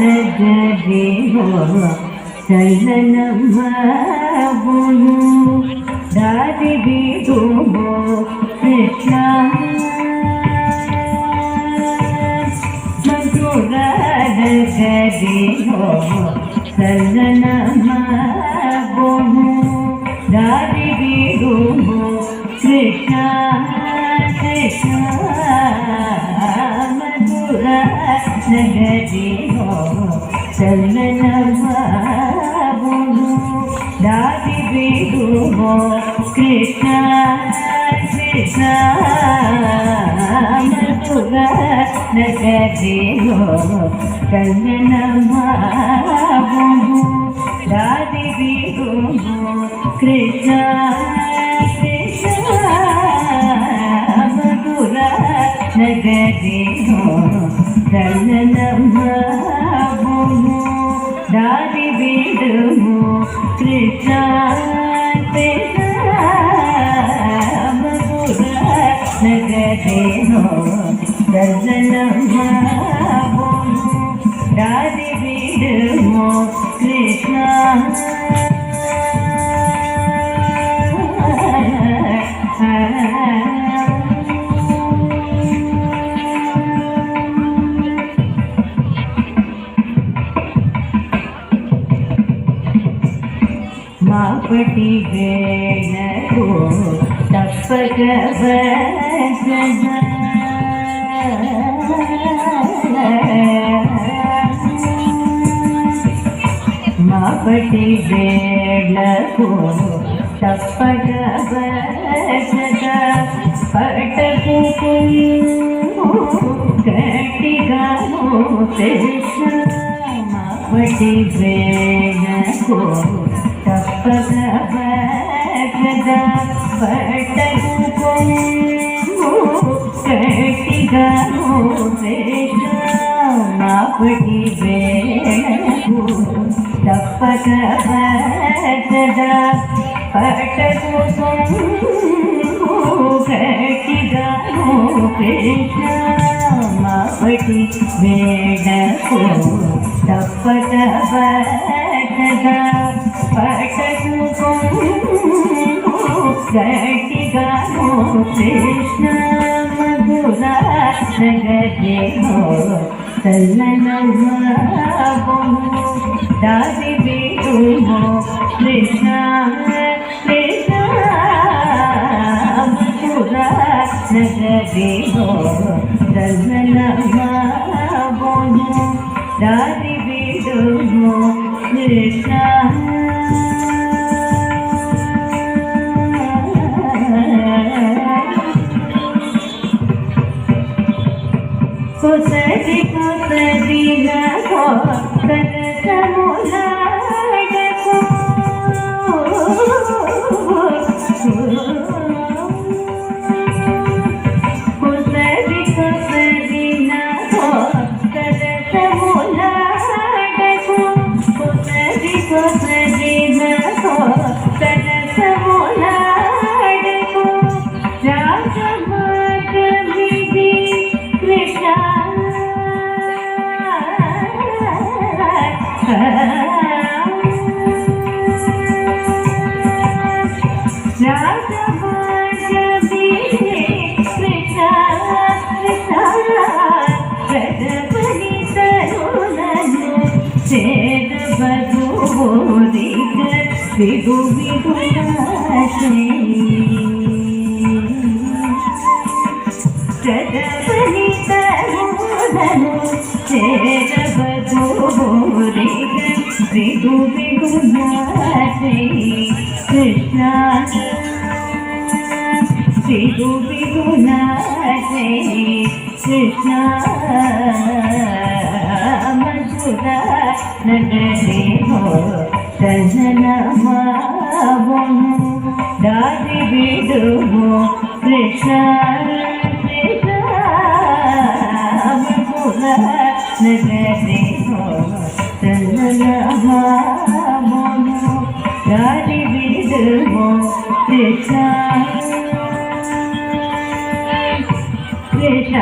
ನಗದೇವೋ ಚಲನಮ್ಮ ಗುರು ದಾರಿ ಬಿಡುವೋ ಕೃಷ್ಣ ಮಧುರ ನಗದೇವೋ ಚಲನಮ್ಮ ಗುರು ದಾರಿ ಬಿಡುವೋ ಕೃಷ್ಣ ಕೃಷ್ಣ ಮಧುರ ನಗದೇವೋ ಚಲನಮ್ಮ ಗುರು ದಾರಿ ಬಿಡುವೋ ಕೃಷ್ಣ ಕೃಷ್ಣ ಮಧುರ ನಗದೇವೋ ಚಲನಮ್ಮ ಗುರು ದಾರಿ ಬಿಡುವೋ ಕೃಷ್ಣ ಕೃಷ್ಣ ಮಧುರ ನಗದೇವೋ ಚಲನಮ್ಮ ಗುರು ದಾರಿ ಬಿಡುವೋ ಕೃಷ್ಣ ಕೃಷ್ಣ ಮಧುರ ನಗದೇವೋ ಚಲನಮ್ಮ ಗುರು ದಾರಿ ಬಿಡುವೋ ಕೃಷ್ಣ ಮಾಪಟಿ ಬೇಣರು ತಪ್ಪಗ ಭಜನ ಮಾಪಟಿ ಬೇಣರು ತಪ್ಪಗ ಭಜನ ಪಟಕು ಕಟ್ಟಿಗನು ಕೃಷ್ಣ ಮಾಪಟಿ ಬೇಣರು ತಪ್ಪಗ ಭಜನ ಪಟಕು ಕಟ್ಟಿಗನು ಕೃಷ್ಣ ಮಾಪಟಿ ಬೇಣರು ತಪ್ಪಗ ಭಜನ ಪಟಕು ಕಟ್ಟಿಗನು ಕೃಷ್ಣ ಮಾಪಟಿ ಬೇಣಕು ತಪ್ಪಗ ಭಜನ ಪಟಕು ಕಟ್ಟಿಗನು ಕೃಷ್ಣ ಮಧುರ ನಗದೇವೋ ಚಲನಮ್ಮ ಗುರು ದಾರಿ ಬಿಡುವೋ ಕೃಷ್ಣ ಕೃಷ್ಣ ಮಧುರ ನಗದೇವೋ ಚಲನಮ್ಮ ಗುರು ದಾರಿ ಬಿಡುವೋ ಕೃಷ್ಣ ಕೊಸರಿ ಕೊಸರಿ ನಗೋ ಕನಸ ಮುಲಾಡಕೋ ಕೊಸರಿ ಕೊಸರಿ ನಗೋ ಕನಸ ಮುಲಾಡಕೋ ಕೊಸರಿ ಕೊಸರಿ ನಗೋ ಕನಸ ಮುಲಾಡಕೋ ರಾಗ ಮಾರ್ಗ ಬಿಡಿ ಕೃಷ್ಣ ವಿಧು ವಿಧು ಜಗಪನಿ ತರುಣನು ಸೇರಬದು ವಿಧು ವಿಧು ಕೃಷ್ಣ ವಿಧು ವಿಧು ಕೃಷ್ಣ ಮಧುರ ನಗದೇವೋ ಚಲನಮ್ಮ ಗುರು ದಾರಿ ಬಿಡುವೋ ಕೃಷ್ಣ ಕೃಷ್ಣ ಮಧುರ ನಗದೇವೋ ಚಲನಮ್ಮ ಗುರು ದಾರಿ ಬಿಡುವೋ ಕೃಷ್ಣ ಕೃಷ್ಣ